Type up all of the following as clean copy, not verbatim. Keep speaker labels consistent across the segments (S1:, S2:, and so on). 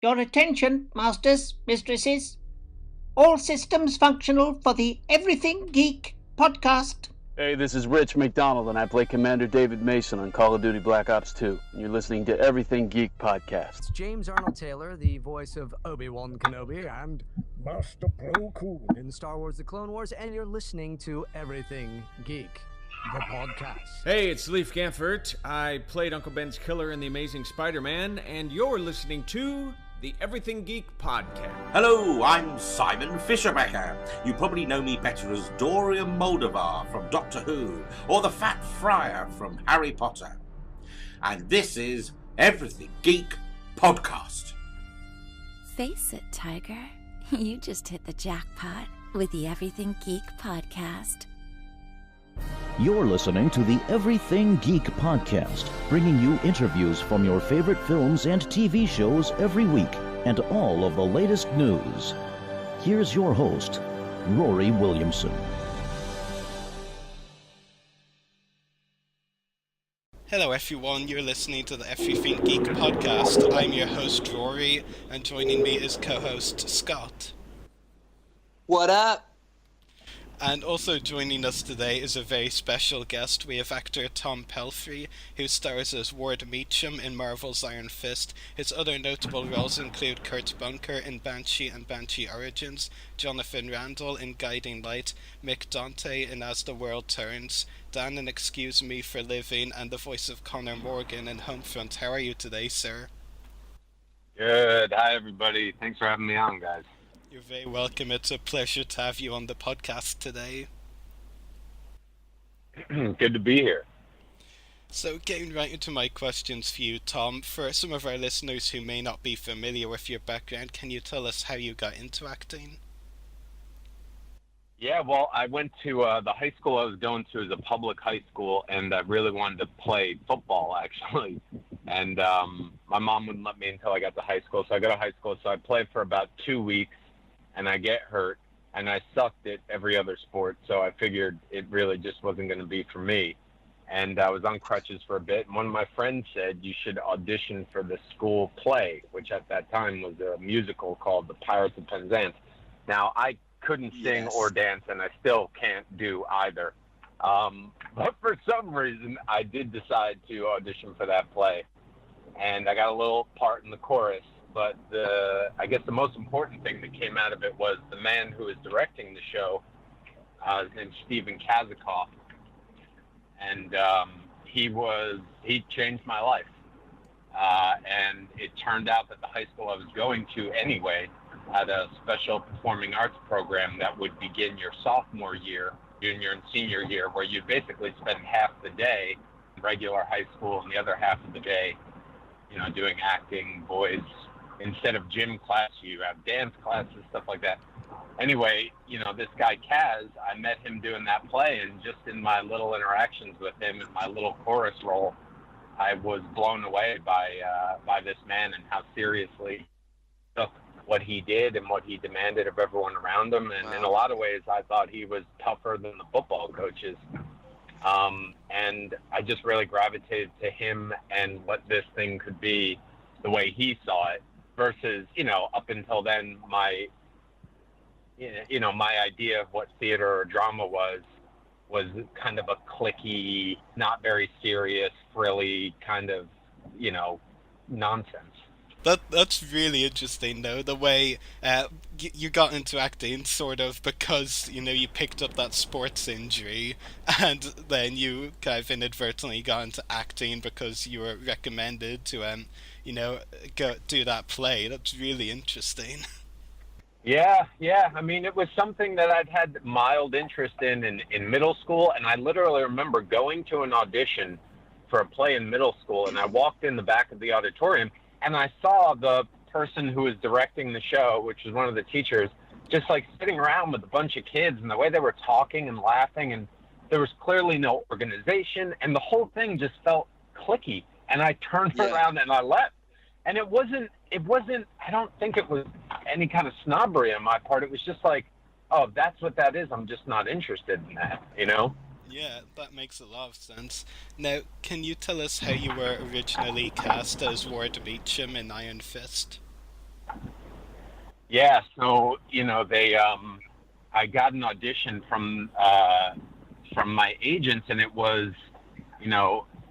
S1: Your attention, masters, mistresses. All systems functional for the Everything Geek podcast.
S2: Hey, this is Rich McDonald, and I play Commander David Mason on Call of Duty Black Ops 2. And you're listening to Everything Geek podcast.
S3: It's James Arnold Taylor, the voice of Obi-Wan Kenobi and Master Plo Koon in Star Wars The Clone Wars, and you're listening to Everything Geek, the podcast.
S4: Hey, it's Leif Gamfert. I played Uncle Ben's killer in The Amazing Spider-Man, and you're listening to the Everything Geek podcast.
S5: Hello, I'm Simon Fisherbecker. You probably know me better as Dorian Moldovar from Doctor Who, or the Fat Friar from Harry Potter. And this is Everything Geek podcast.
S6: Face it, Tiger. You just hit the jackpot with the Everything Geek podcast.
S7: You're listening to the Everything Geek podcast, bringing you interviews from your favorite films and TV shows every week, and all of the latest news. Here's your host, Rory Williamson.
S8: Hello everyone, you're listening to the Everything Geek podcast. I'm your host Rory, and joining me is co-host Scott.
S9: What up?
S8: And also joining us today is a very special guest. We have actor Tom Pelphrey, who stars as Ward Meachum in Marvel's Iron Fist. His other notable roles include Kurt Bunker in Banshee and Banshee Origins, Jonathan Randall in Guiding Light, Mick Dante in As the World Turns, Dan in Excuse Me for Living, and the voice of Connor Morgan in Homefront. How are you today, sir?
S10: Good. Hi, everybody. Thanks for having me on, guys.
S8: You're very welcome. It's a pleasure to have you on the podcast today.
S10: Good to be here.
S8: So, getting right into my questions for you, Tom. For some of our listeners who may not be familiar with your background, can you tell us how you got into acting?
S10: Yeah, well, I went to the high school I was going to is a public high school, and I really wanted to play football, actually. And my mom wouldn't let me until I got to high school, so I got to high school. So I played for about 2 weeks, and I get hurt, and I sucked at every other sport, so I figured it really just wasn't going to be for me. And I was on crutches for a bit, and one of my friends said you should audition for the school play, which at that time was a musical called The Pirates of Penzance. Now, I couldn't sing or dance, and I still can't do either. But for some reason, I did decide to audition for that play, and I got a little part in the chorus. But I guess the most important thing that came out of it was the man who was directing the show, his name's Stephen Kazikoff, and he changed my life. And it turned out that the high school I was going to anyway had a special performing arts program that would begin your sophomore year, junior and senior year, where you'd basically spend half the day in regular high school and the other half of the day, doing acting, voice. Instead of gym class, you have dance classes, stuff like that. Anyway, this guy Kaz, I met him doing that play, and just in my little interactions with him in my little chorus role, I was blown away by this man and how seriously he took what he did and what he demanded of everyone around him. And in a lot of ways, I thought he was tougher than the football coaches. And I just really gravitated to him and what this thing could be the way he saw it. Versus, up until then, my idea of what theater or drama was kind of a cliquey, not very serious, frilly kind of, nonsense.
S8: That's really interesting, though, the way you got into acting, sort of, because, you picked up that sports injury, and then you kind of inadvertently got into acting because you were recommended to, go do that play. That's really interesting.
S10: Yeah. I mean, it was something that I'd had mild interest in middle school, and I literally remember going to an audition for a play in middle school, and I walked in the back of the auditorium, and I saw the person who was directing the show, which was one of the teachers, just like sitting around with a bunch of kids, and the way they were talking and laughing, and there was clearly no organization, and the whole thing just felt cliquey. And I turned around and I left. And it wasn't, I don't think it was any kind of snobbery on my part. It was just like, oh, that's what that is. I'm just not interested in that,
S8: Yeah, that makes a lot of sense. Now, can you tell us how you were originally cast as Ward Meachum in Iron Fist?
S10: Yeah, so they I got an audition from my agents, and it was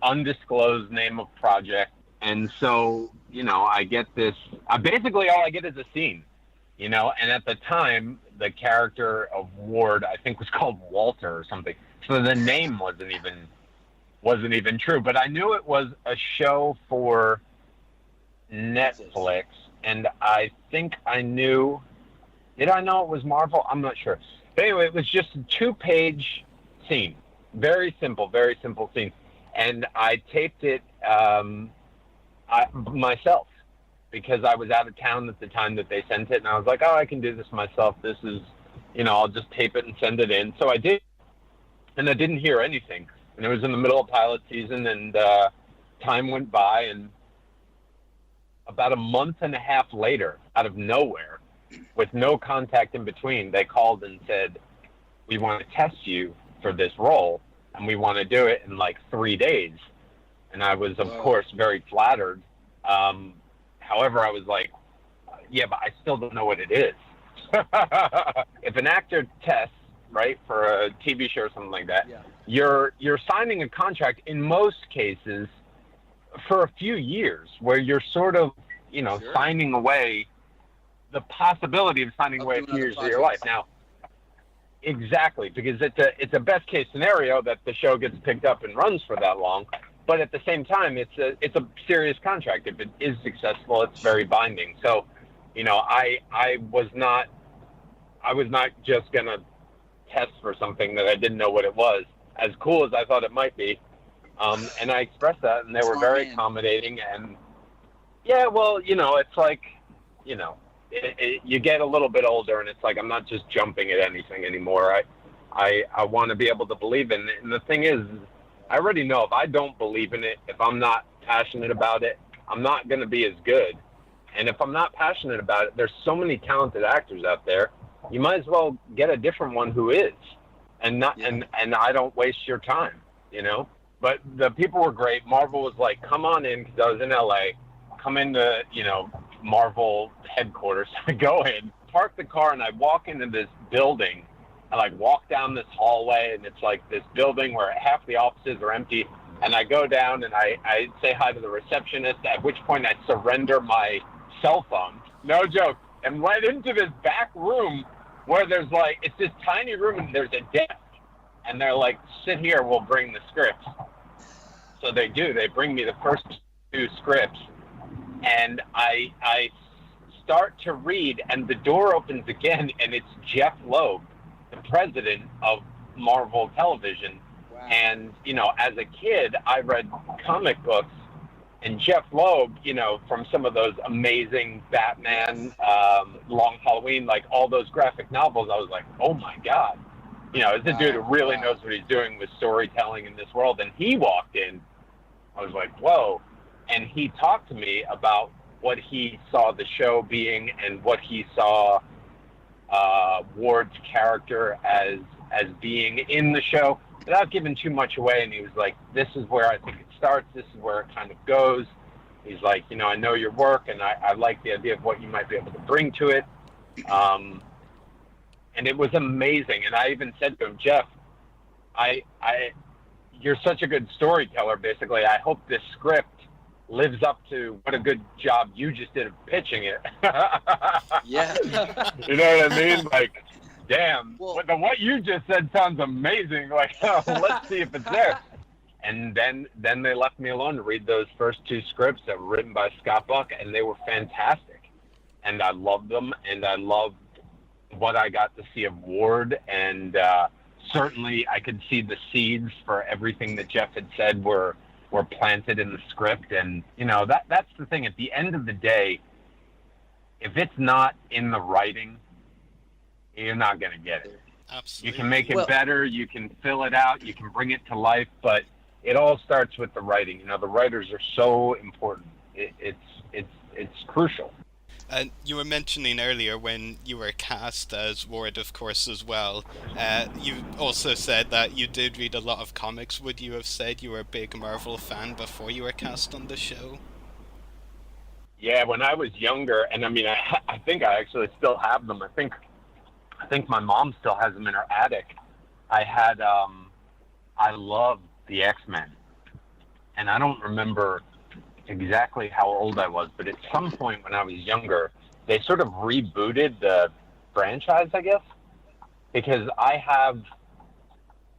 S10: undisclosed name of project, and so I get this. Basically, all I get is a scene, and at the time, the character of Ward, I think, was called Walter or something. So the name wasn't even true, but I knew it was a show for Netflix, and I think I knew. Did I know it was Marvel? I'm not sure. But anyway, it was just a 2-page scene, very simple scene, and I taped it myself because I was out of town at the time that they sent it, and I was like, oh, I can do this myself. This is, I'll just tape it and send it in. So I did, and I didn't hear anything, and it was in the middle of pilot season, and time went by, and about a month and a half later, out of nowhere, with no contact in between, they called and said, we want to test you for this role, and we want to do it in like 3 days. And I was, of course, very flattered. However, I was like, yeah, but I still don't know what it is. If an actor tests, right, for a TV show or something like that, you're signing a contract in most cases for a few years, where you're sort of, signing away the possibility of signing away a few years of your life. Now, exactly, because it's a best case scenario that the show gets picked up and runs for that long, but at the same time, it's a serious contract. If it is successful, it's very binding. So, I was not just gonna test for something that I didn't know what it was, as cool as I thought it might be. And I expressed that, and they were very accommodating. And yeah, well, it's like, you get a little bit older, and it's like, I'm not just jumping at anything anymore. I want to be able to believe in it. And the thing is, I already know if I don't believe in it, if I'm not passionate about it, I'm not going to be as good. And if I'm not passionate about it, there's so many talented actors out there. You might as well get a different one who is, and I don't waste your time, But the people were great. Marvel was like, come on in, because I was in LA. Come into, Marvel headquarters. I go in, park the car, and I walk into this building. I walk down this hallway, and it's like this building where half the offices are empty. And I go down, and I say hi to the receptionist, at which point I surrender my cell phone. No joke. And right into this back room where there's it's this tiny room, and there's a desk. And they're like, sit here, we'll bring the scripts. So they do. They bring me the first 2 scripts. And I start to read, and the door opens again, and it's Jeff Loeb, the president of Marvel Television. Wow. And, as a kid, I read comic books, and Jeff Loeb, from some of those amazing Batman, Long Halloween, all those graphic novels, I was like, oh my God. It's a dude who really knows what he's doing with storytelling in this world. And he walked in, I was like, whoa. And he talked to me about what he saw the show being, and what he saw Ward's character as being in the show, without giving too much away. And he was like, this is where I think it starts. This is where it kind of goes. He's like, I know your work, and I like the idea of what you might be able to bring to it. And it was amazing. And I even said to him, Jeff, you're such a good storyteller, basically. I hope this script lives up to what a good job you just did of pitching it.
S9: Yeah.
S10: You know what I mean? Damn, what you just said sounds amazing. Let's see if it's there. And then they left me alone to read those first 2 scripts that were written by Scott Buck, and they were fantastic. And I loved them, and I loved what I got to see of Ward, and certainly I could see the seeds for everything that Jeff had said were planted in the script. And that's the thing. At the end of the day, if it's not in the writing, you're not going to get it.
S8: Absolutely.
S10: You can make it better, you can fill it out, you can bring it to life, but it all starts with the writing. The writers are so important. It's crucial.
S8: And you were mentioning earlier when you were cast as Ward, of course, as well. You also said that you did read a lot of comics. Would you have said you were a big Marvel fan before you were cast on the show?
S10: Yeah, when I was younger, and I mean, I think I actually still have them. I think my mom still has them in her attic. I loved the X-Men, and I don't remember exactly how old I was, but at some point when I was younger, they sort of rebooted the franchise, I guess, because I have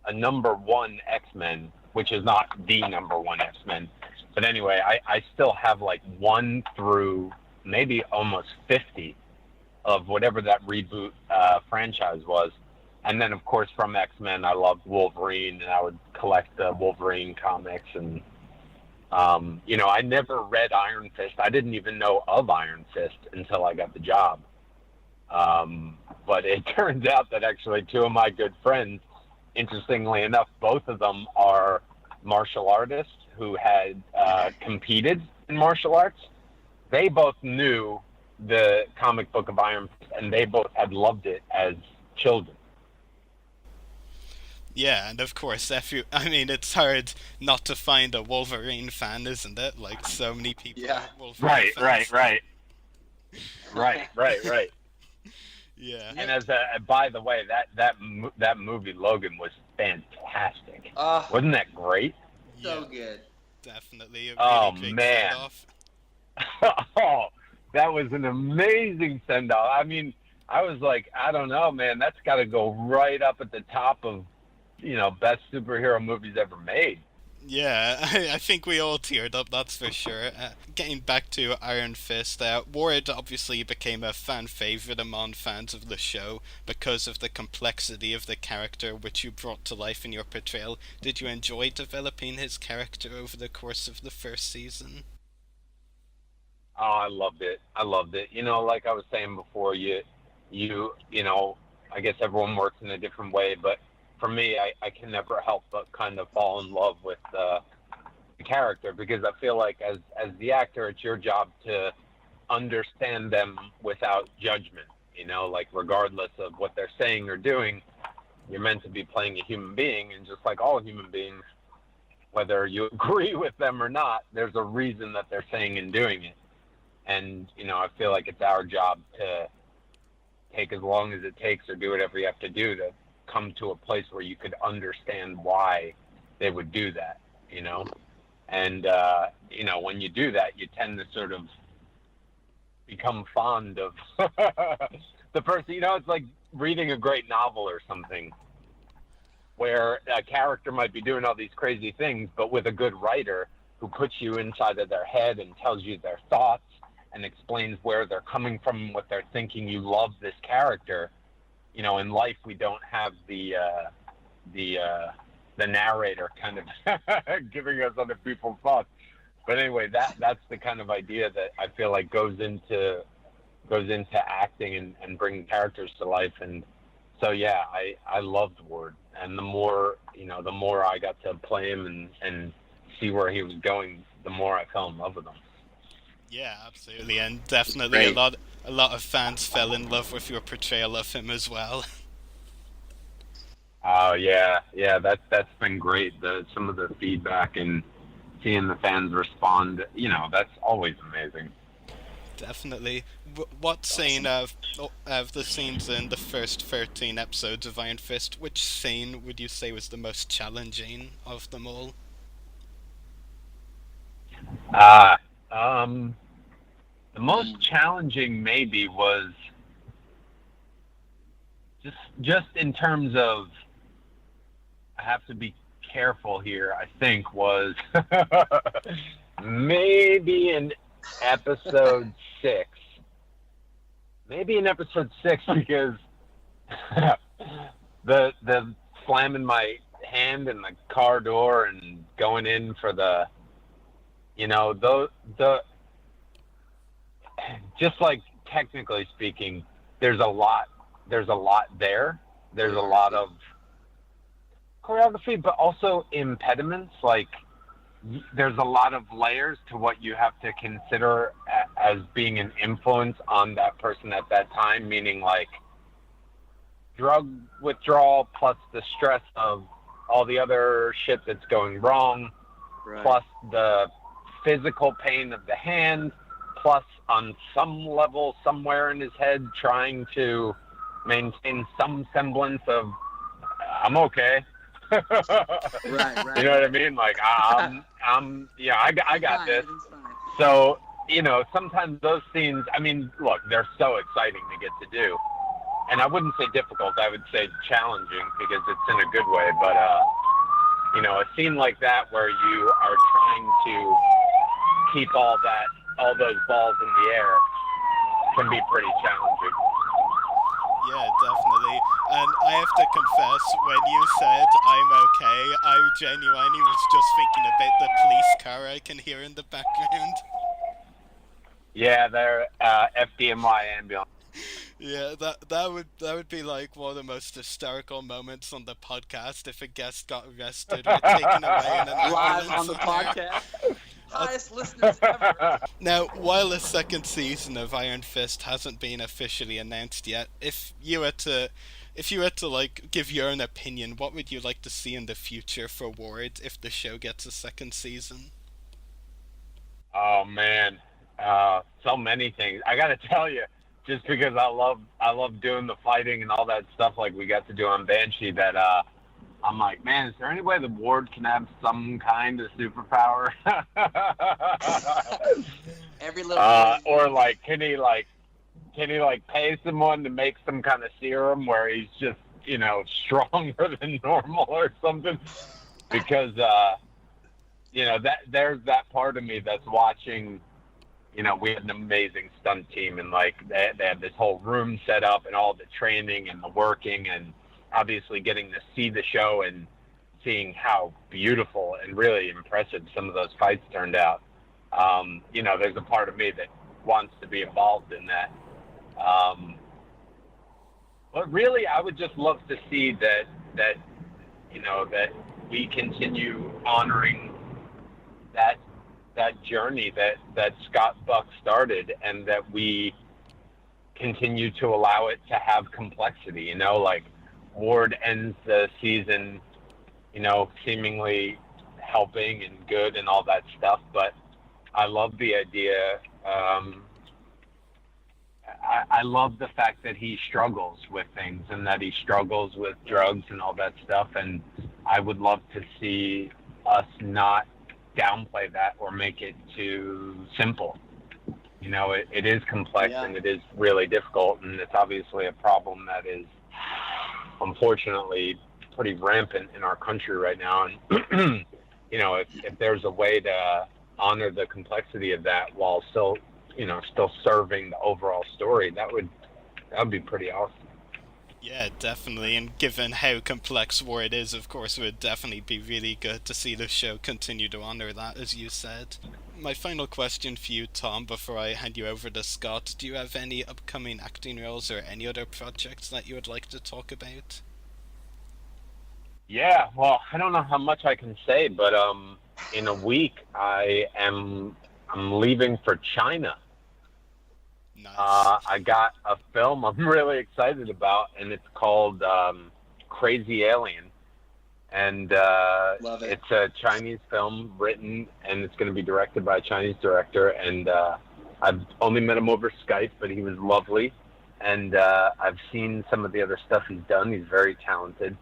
S10: a #1 X-Men, which is not the #1 X-Men. But anyway, I still have like 1 through maybe almost 50 of whatever that reboot franchise was. And then, of course, from X-Men, I loved Wolverine, and I would collect the Wolverine comics. And, I never read Iron Fist. I didn't even know of Iron Fist until I got the job. But it turns out that actually 2 of my good friends, interestingly enough, both of them are martial artists who had competed in martial arts. They both knew the comic book of Iron Fist, and they both had loved it as children.
S8: Yeah, and of course, it's hard not to find a Wolverine fan, isn't it? Like, so many people are Wolverine fans.
S10: Right.
S8: Yeah.
S10: And by the way, that movie Logan was fantastic. Wasn't that great?
S9: So good.
S8: Definitely.
S10: Oh man. Oh, that was an amazing send-off. I mean, I was like, I don't know, man. That's got to go right up at the top of, best superhero movies ever made.
S8: Yeah, I think we all teared up, that's for sure. Getting back to Iron Fist, Ward obviously became a fan favourite among fans of the show because of the complexity of the character which you brought to life in your portrayal. Did you enjoy developing his character over the course of the first season?
S10: Oh, I loved it. Like I was saying before, I guess everyone works in a different way, but for me, I can never help but kind of fall in love with the character, because I feel like as the actor, it's your job to understand them without judgment, like regardless of what they're saying or doing, you're meant to be playing a human being, and just like all human beings, whether you agree with them or not, there's a reason that they're saying and doing it. And, I feel like it's our job to take as long as it takes or do whatever you have to do to come to a place where you could understand why they would do that, and when you do that, you tend to sort of become fond of the person. It's like reading a great novel or something where a character might be doing all these crazy things, but with a good writer who puts you inside of their head and tells you their thoughts and explains where they're coming from, what they're thinking, you love this character. In life, we don't have the narrator kind of giving us other people's thoughts. But anyway, that's the kind of idea that I feel like goes into acting and bringing characters to life. And so, yeah, I loved Ward. And the more I got to play him and see where he was going, the more I fell in love with him.
S8: Yeah, absolutely, and definitely a lot of fans fell in love with your portrayal of him as well.
S10: Oh yeah, that's been great. Some of the feedback and seeing the fans respond, that's always amazing.
S8: Definitely. What scene of the scenes in the first 13 episodes of Iron Fist, which scene would you say was the most challenging of them all?
S10: The most challenging maybe was just in terms of, I have to be careful here, I think, was maybe in episode 6. Maybe in episode 6, because the slamming my hand in the car door and going in for the just like technically speaking, there's a lot there. There's a lot of choreography, but also impediments. Like, there's a lot of layers to what you have to consider as being an influence on that person at that time, meaning like drug withdrawal plus the stress of all the other shit that's going wrong, plus the physical pain of the hand, plus on some level somewhere in his head trying to maintain some semblance of I'm okay.
S9: Right.
S10: You know what I mean? Like I got this. So, sometimes those scenes, I mean, look, they're so exciting to get to do. And I wouldn't say difficult, I would say challenging because it's in a good way. But, a scene like that where you are trying to keep all those balls in the air can be pretty challenging.
S8: Yeah, definitely. And I have to confess, when you said I'm okay, I genuinely was just thinking about the police car I can hear in the background.
S10: Yeah, they're FDMY ambulance.
S8: Yeah, that would be like one of the most hysterical moments on the podcast if a guest got arrested or taken away in an
S9: live on the podcast. Highest listeners ever.
S8: Now, while the second season of Iron Fist hasn't been officially announced yet, if you were to like give your own opinion, what would you like to see in the future for Ward if the show gets a second season?
S10: Oh man, so many things. I gotta tell you, just because I love doing the fighting and all that stuff like we got to do on Banshee, that I'm like, man, is there any way the Ward can have some kind of superpower?
S9: Every little
S10: or like, can he pay someone to make some kind of serum where he's just, stronger than normal or something? Because, there's that part of me that's watching, we had an amazing stunt team and like they had this whole room set up and all the training and the working and obviously getting to see the show and seeing how beautiful and really impressive some of those fights turned out. There's a part of me that wants to be involved in that. But really, I would just love to see that we continue honoring that journey that Scott Buck started and that we continue to allow it to have complexity, like Ward ends the season, seemingly helping and good and all that stuff. But I love the idea. I love the fact that he struggles with things and that he struggles with drugs and all that stuff. And I would love to see us not downplay that or make it too simple. It is complex and it is really difficult. And it's obviously a problem that is unfortunately pretty rampant in our country right now. And, if there's a way to honor the complexity of that while still serving the overall story, that would be pretty awesome.
S8: Yeah, definitely. And given how complex Ward is, of course, it would definitely be really good to see the show continue to honor that, as you said. My final question for you, Tom, before I hand you over to Scott, do you have any upcoming acting roles or any other projects that you would like to talk about?
S10: Yeah, well, I don't know how much I can say, but in a week I'm leaving for China.
S8: Nice.
S10: I got a film I'm really excited about, and it's called Crazy Alien. And it's a Chinese film written, and it's going to be directed by a Chinese director. And I've only met him over Skype, but he was lovely. And I've seen some of the other stuff he's done. He's very talented.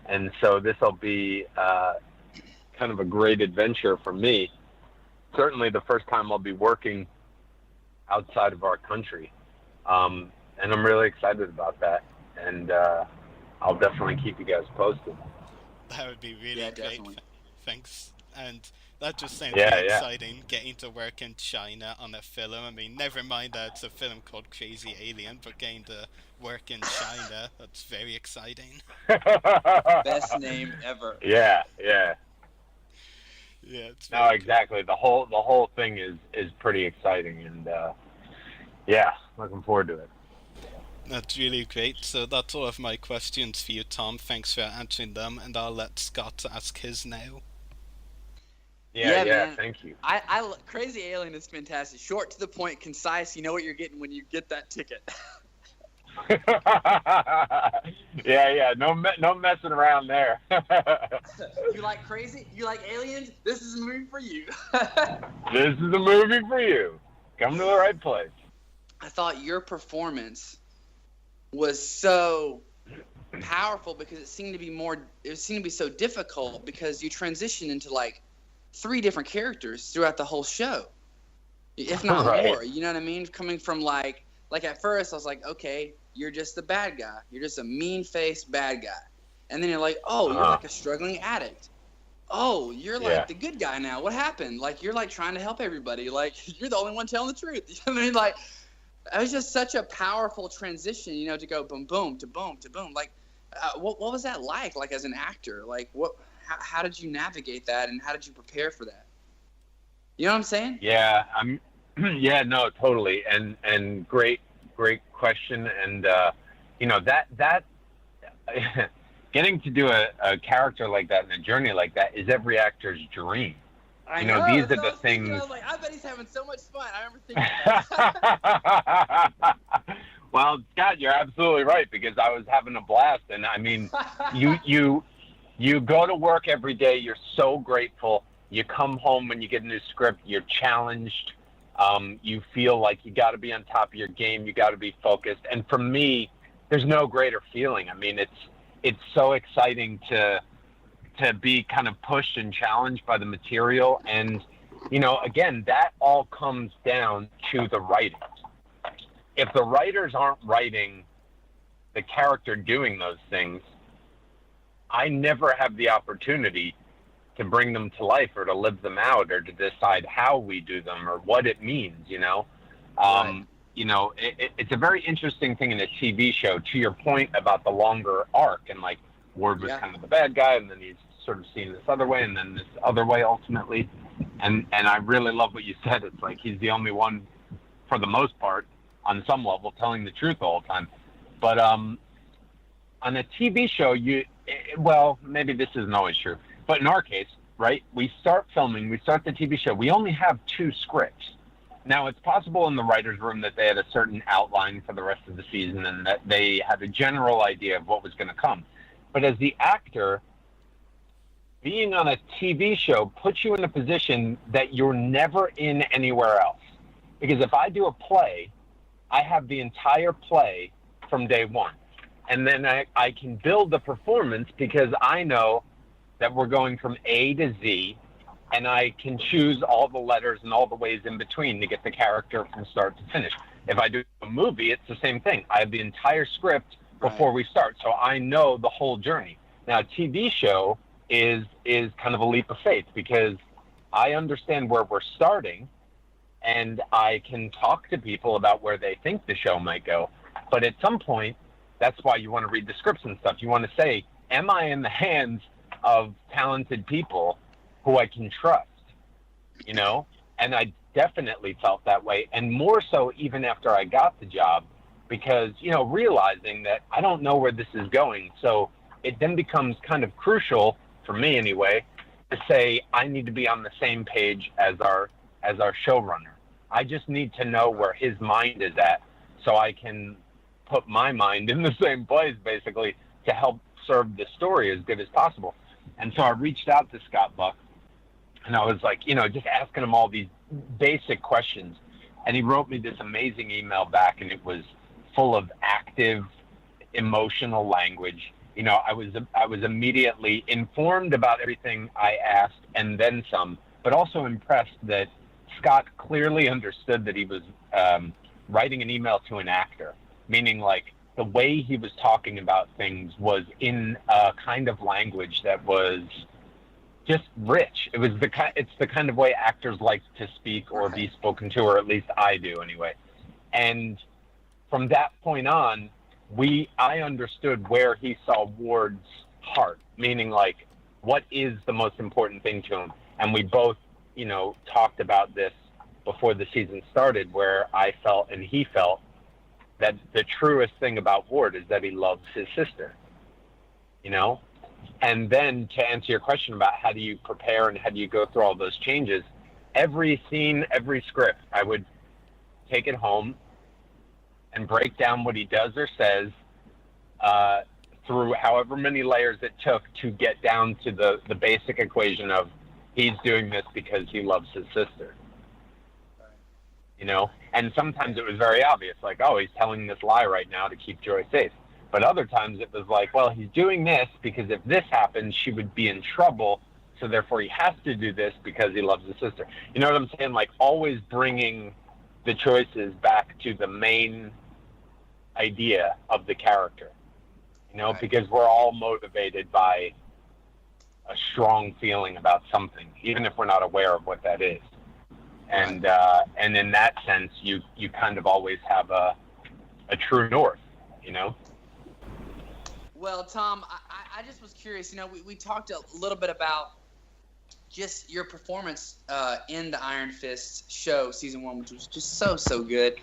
S10: And so this will be kind of a great adventure for me. Certainly the first time I'll be working outside of our country. And I'm really excited about that. And I'll definitely keep you guys posted.
S8: That would be really great.
S9: Definitely.
S8: Thanks. And that just sounds really exciting, getting to work in China on a film. I mean, never mind that it's a film called Crazy Alien, but getting to work in China, that's very exciting.
S9: Best name ever.
S10: Yeah.
S8: Yeah, it's
S10: No, exactly. The whole thing is pretty exciting, and looking forward to it.
S8: That's really great. So that's all of my questions for you, Tom. Thanks for answering them, and I'll let Scott ask his now.
S10: Yeah,
S9: man.
S10: Thank you.
S9: I Crazy Alien is fantastic. Short, to the point, concise. You know what you're getting when you get that ticket.
S10: Yeah. No messing around there.
S9: You like crazy? You like aliens? This is a movie for you.
S10: This is a movie for you. Come to the right place.
S9: I thought your performance was so powerful because it seemed to be so difficult because you transitioned into like 3 different characters throughout the whole show, if not more. You know what I mean? Coming from like at first I was like, okay, you're just the bad guy. You're just a mean-faced bad guy. And then you're like, oh, you're like a struggling addict. Oh, you're like the good guy now. What happened? Like, you're like trying to help everybody. Like, you're the only one telling the truth. You know what I mean? Like, it was just such a powerful transition, you know, to go boom, boom, to boom, to boom. Like, what was that like as an actor? Like, how did you navigate that, and how did you prepare for that? You know what I'm saying?
S10: Yeah, yeah, no, totally. And great question. And, you know, that getting to do a character like that and a journey like that is every actor's dream.
S9: I
S10: know, these are the things.
S9: I was like, I bet he's having so much fun. I remember thinking that.
S10: Well, Scott, you're absolutely right, because I was having a blast. And I mean, you go to work every day. You're so grateful. You come home when you get a new script. You're challenged. You feel like you got to be on top of your game. You got to be focused. And for me, there's no greater feeling. I mean, it's so exciting to be kind of pushed and challenged by the material. And, you know, again, that all comes down to the writing. If the writers aren't writing the character doing those things, I never have the opportunity to bring them to life or to live them out or to decide how we do them or what it means, you know?
S9: Right.
S10: You know, it's a very interesting thing in a TV show, to your point about the longer arc, and like Ward was kind of the bad guy, and then he's sort of seen this other way, and then this other way ultimately. And I really love what you said. It's like he's the only one, for the most part, on some level, telling the truth all the time. But on a TV show, well, maybe this isn't always true, but in our case, right, we start filming, we start the TV show, we only have 2 scripts. Now, it's possible in the writer's room that they had a certain outline for the rest of the season and that they had a general idea of what was going to come. But as the actor, being on a TV show puts you in a position that you're never in anywhere else. Because if I do a play, I have the entire play from day one. And then I can build the performance because I know that we're going from A to Z, and I can choose all the letters and all the ways in between to get the character from start to finish. If I do a movie, it's the same thing. I have the entire script before we start, so I know the whole journey. Now, a TV show is kind of a leap of faith because I understand where we're starting, and I can talk to people about where they think the show might go. But at some point, that's why you want to read the scripts and stuff. You want to say, am I in the hands of talented people who I can trust, you know? And I definitely felt that way, and more so even after I got the job, because, you know, realizing that I don't know where this is going. So it then becomes kind of crucial, for me anyway, to say I need to be on the same page as our showrunner. I just need to know where his mind is at so I can put my mind in the same place, basically, to help serve the story as good as possible. And so I reached out to Scott Buck, and I was like, you know, just asking him all these basic questions. And he wrote me this amazing email back, and it was full of active, emotional language. You know, I was immediately informed about everything I asked and then some, but also impressed that Scott clearly understood that he was writing an email to an actor, meaning like the way he was talking about things was in a kind of language that was just rich. It's the kind of way actors like to speak or be spoken to, or at least I do anyway. And from that point on, I understood where he saw Ward's heart, meaning like what is the most important thing to him. And we both, you know, talked about this before the season started, where I felt and he felt that the truest thing about Ward is that he loves his sister, you know? And then to answer your question about how do you prepare and how do you go through all those changes, every scene, every script, I would take it home and break down what he does or says through however many layers it took to get down to the basic equation of he's doing this because he loves his sister. you know? And sometimes it was very obvious, like, oh, he's telling this lie right now to keep Joy safe. But other times it was like, well, he's doing this because if this happens, she would be in trouble. So therefore he has to do this because he loves his sister. You know what I'm saying? Like always bringing the choices back to the main idea of the character, you know, because we're all motivated by a strong feeling about something, even if we're not aware of what that is. And in that sense, you kind of always have a true north, you know?
S9: Well, Tom, I just was curious, you know, we talked a little bit about just your performance in the Iron Fist show, season 1, which was just so good.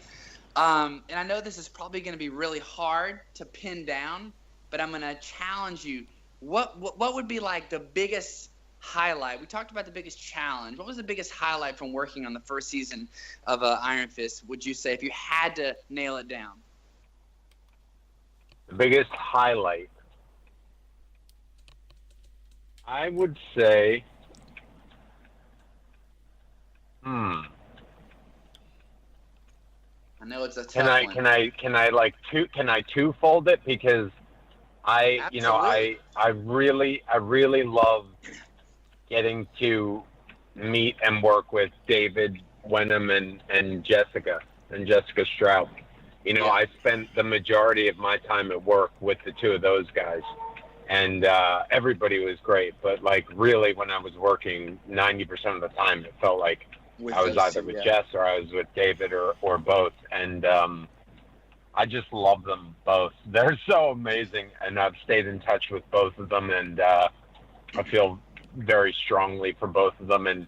S9: And I know this is probably going to be really hard to pin down, but I'm going to challenge you. What would be like the biggest highlight? We talked about the biggest challenge. What was the biggest highlight from working on the first season of Iron Fist, would you say, if you had to nail it down?
S10: The biggest highlight, I would say,
S9: I know it's a tough one.
S10: Can I twofold it, because you know, I really love getting to meet and work with David Wenham and Jessica Strout. You know, I spent the majority of my time at work with the two of those guys, and everybody was great. But like really, when I was working, 90% of the time, it felt like I was either with Jess or I was with David or both. And I just love them both. They're so amazing, and I've stayed in touch with both of them, and I feel very strongly for both of them. And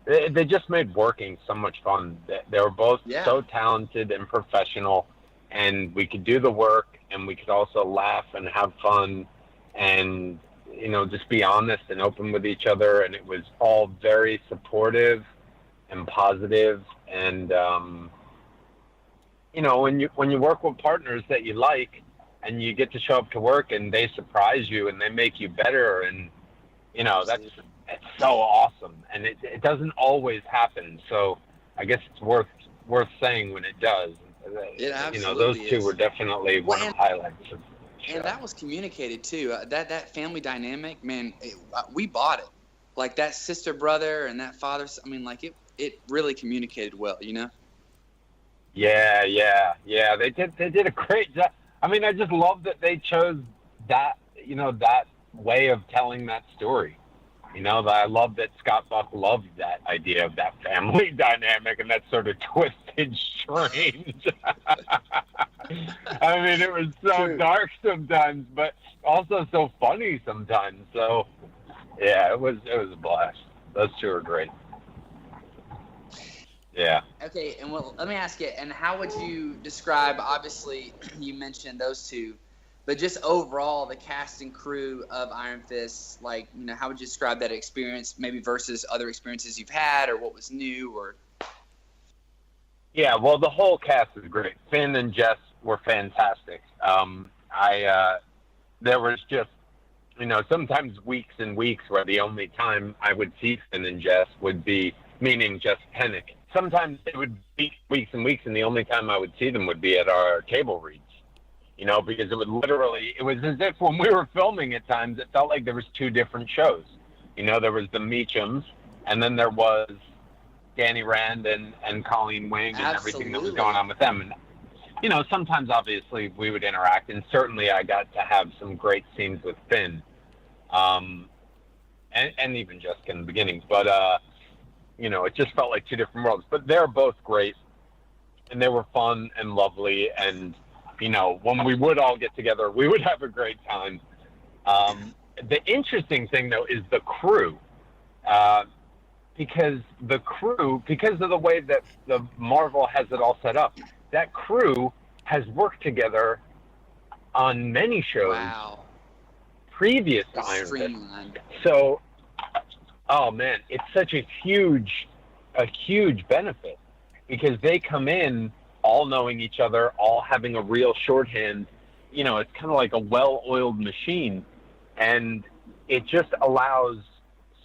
S10: they just made working so much fun. They were both so talented and professional, and we could do the work, and we could also laugh and have fun, and you know, just be honest and open with each other. And it was all very supportive and positive. And you know, when you work with partners that you like, and you get to show up to work and they surprise you and they make you better, and you know, it's so awesome. And it doesn't always happen. So I guess it's worth saying when it does.
S9: It absolutely,
S10: you know, those two were definitely one of the highlights of the show.
S9: And that was communicated too. That family dynamic, man, we bought it. Like that sister brother and that father. I mean, like it really communicated well, you know.
S10: Yeah. They did a great job. I mean, I just love that they chose that, you know, that way of telling that story. You know, I love that Scott Buck loved that idea of that family dynamic and that sort of twisted, strange. I mean, it was so dark sometimes, but also so funny sometimes. So, yeah, it was a blast. Those two are great. Yeah.
S9: Okay, and well, let me ask you, and how would you describe, obviously, you mentioned those two, but just overall, the cast and crew of Iron Fist, like, you know, how would you describe that experience, maybe versus other experiences you've had, or what was new, or?
S10: Yeah, well, the whole cast is great. Finn and Jess were fantastic. There was just, you know, sometimes weeks and weeks where the only time I would see Finn and Jess would be, meaning Jess Pennick. Sometimes it would be weeks and weeks, and the only time I would see them would be at our table reads. You know, because it was as if when we were filming at times, it felt like there was two different shows. You know, there was the Meachums, and then there was Danny Rand and Colleen Wing and everything that was going on with them. And, you know, sometimes obviously we would interact, and certainly I got to have some great scenes with Finn, and even Jessica in the beginning. But, you know, it just felt like two different worlds. But they're both great, and they were fun and lovely, and you know, when we would all get together, we would have a great time. The interesting thing, though, is the crew. Because of the way that the Marvel has it all set up, that crew has worked together on many shows previous to Iron Fist. So, oh, man, it's such a huge benefit, because they come in all knowing each other, all having a real shorthand. You know, it's kind of like a well-oiled machine, and it just allows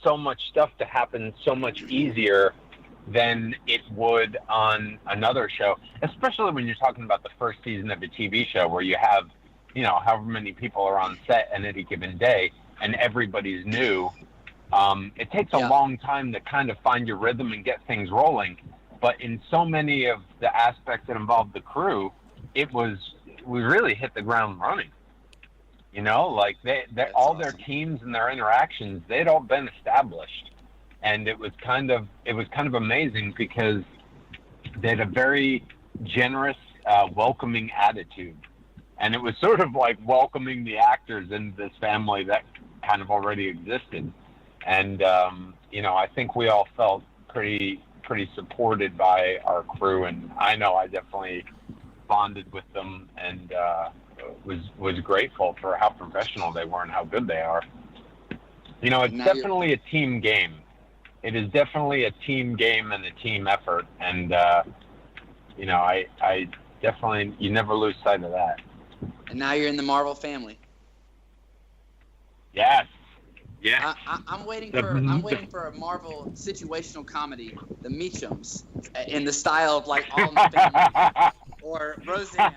S10: so much stuff to happen so much easier than it would on another show, especially when you're talking about the first season of a TV show where you have, however many people are on set at any given day and everybody's new. It takes a long time to kind of find your rhythm and get things rolling. But in so many of the aspects that involve the crew, we really hit the ground running. Like all their teams and their interactions, they'd all been established. And it was kind of amazing because they had a very generous, welcoming attitude. And it was sort of like welcoming the actors into this family that kind of already existed. And, I think we all felt pretty supported by our crew. And I know I definitely bonded with them and was grateful for how professional they were and how good they are. It's definitely a team game. It is definitely a team game and a team effort. And, I definitely, you never lose sight of that.
S9: And now you're in the Marvel family.
S10: Yes. Yeah.
S9: I'm waiting for a Marvel situational comedy, The Meachums, in the style of like All in the Family or Roseanne.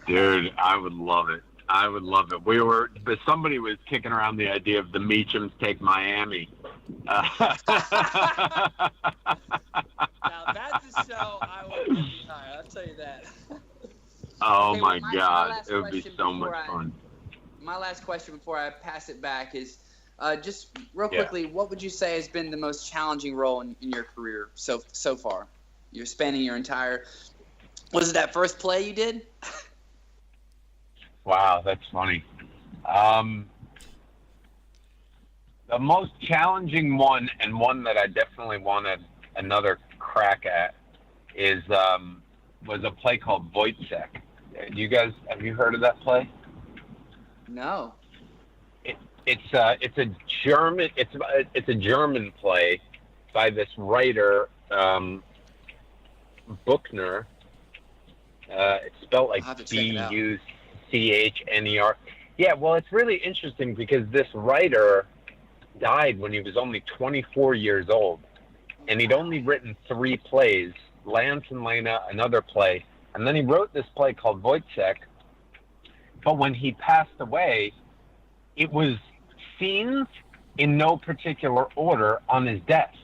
S10: Dude, I would love it. But somebody was kicking around the idea of The Meachums Take Miami.
S9: Now that's a show I would. I'll tell you that.
S10: Oh
S9: okay,
S10: my God,
S9: my
S10: it would be so much fun.
S9: My last question before I pass it back is, just real quickly, what would you say has been the most challenging role in your career so far? You're spanning your entire. Was it that first play you did?
S10: Wow, that's funny. The most challenging one, and one that I definitely wanted another crack at, was a play called Wojciech. Have you heard of that play?
S9: No.
S10: It's a German play by this writer, Buchner. It's spelled like Buchner. Yeah, well, it's really interesting because this writer died when he was only 24 years old, and he'd only written 3 plays, Lance and Lena, another play, and then he wrote this play called Wojciech. But when he passed away, it was scenes in no particular order on his desk.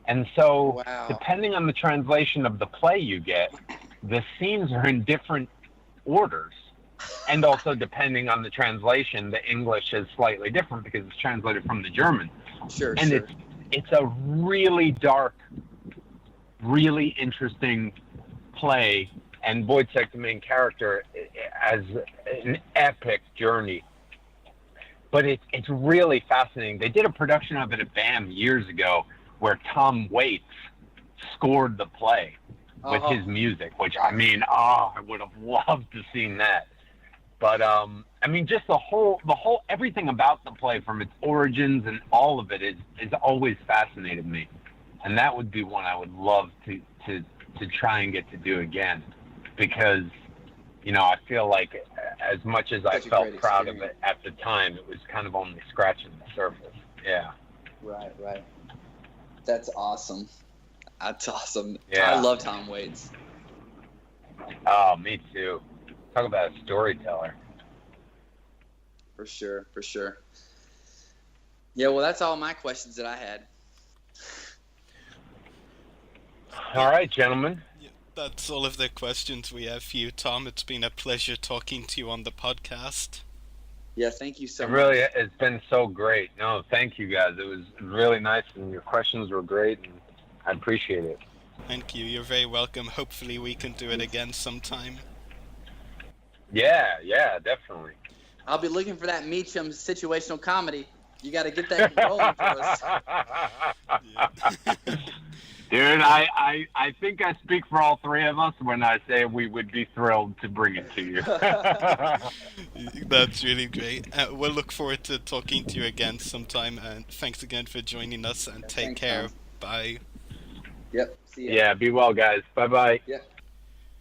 S10: And so, depending on the translation of the play you get, the scenes are in different orders. And also, depending on the translation, the English is slightly different because it's translated from the German.
S9: Sure.
S10: It's a really dark, really interesting play. And Wojciech, the main character, has an epic journey. But it's really fascinating. They did a production of it at BAM years ago where Tom Waits scored the play with his music, which, I would have loved to have seen that. But, just the whole, everything about the play from its origins and all of it is always fascinated me. And that would be one I would love to try and get to do again. Because, I feel like as much as I felt proud of it at the time, it was kind of only scratching the surface. Yeah.
S9: Right. That's awesome.
S10: Yeah.
S9: I love Tom Waits.
S10: Oh, me too. Talk about a storyteller.
S9: For sure. Yeah, well, that's all my questions that I had.
S10: All right, gentlemen.
S8: That's all of the questions we have for you, Tom. It's been a pleasure talking to you on the podcast.
S9: Yeah, thank you so much.
S10: Really, it's been so great. No, thank you guys. It was really nice, and your questions were great, and I appreciate it.
S8: Thank you. You're very welcome. Hopefully we can do it again sometime.
S10: Yeah, definitely.
S9: I'll be looking for that Meachum situational comedy. You got to get that rolling for us.
S10: Dude, I think I speak for all 3 of us when I say we would be thrilled to bring it to you.
S8: That's really great. We'll look forward to talking to you again sometime. And thanks again for joining us, and take care.
S9: Tom.
S8: Bye.
S9: Yep. See ya.
S10: Yeah, be well, guys. Bye-bye.
S9: Yep.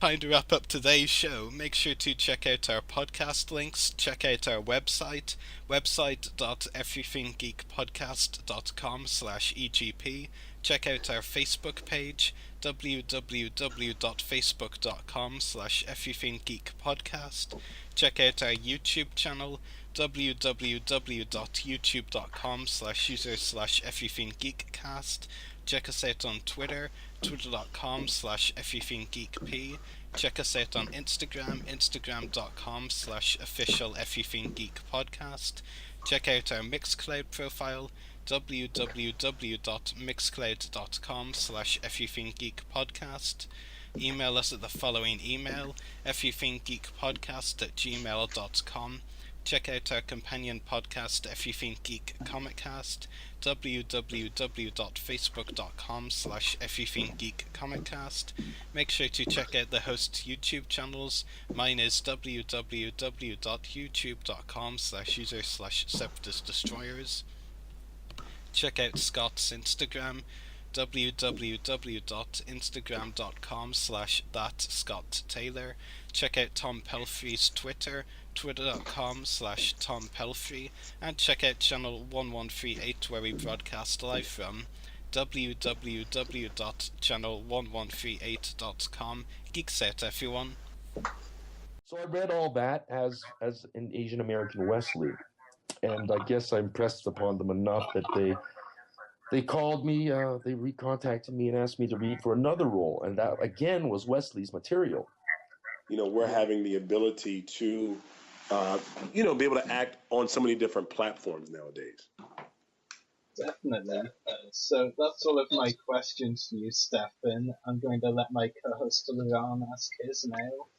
S8: Time to wrap up today's show. Make sure to check out our podcast links, check out our website, website.everythinggeekpodcast.com/EGP. Check out our Facebook page, www.facebook.com/everythinggeekpodcast. Check out our YouTube channel, www.youtube.com/user/everythinggeekcast. Check us out on Twitter, twitter.com/everythinggeekp. Check us out on Instagram, instagram.com/official everythinggeekpodcast. Check out our Mixcloud profile, www.mixcloud.com/everythinggeekpodcast. Email us at the following email, everythinggeekpodcast@gmail.com. Check out our companion podcast, Everything Geek Comiccast, www.facebook.com/everythinggeekcomiccast. Make sure to check out the host's YouTube channels. Mine is www.youtube.com/user/separatistdestroyers. Check out Scott's Instagram, www.instagram.com/thatscotttaylor. Check out Tom Pelphrey's Twitter, twitter.com/TomPelphrey, and check out channel 1138 where we broadcast live from, www.channel1138.com. Geeks out, everyone.
S11: So I read all that as an Asian American Wesley, and I guess I impressed upon them enough that they called me, they recontacted me and asked me to read for another role, and that again was Wesley's material.
S12: You know, we're having the ability to, be able to act on so many different platforms nowadays.
S13: Definitely. So that's all of my questions for you, Stefan. I'm going to let my co-host Luran ask his now.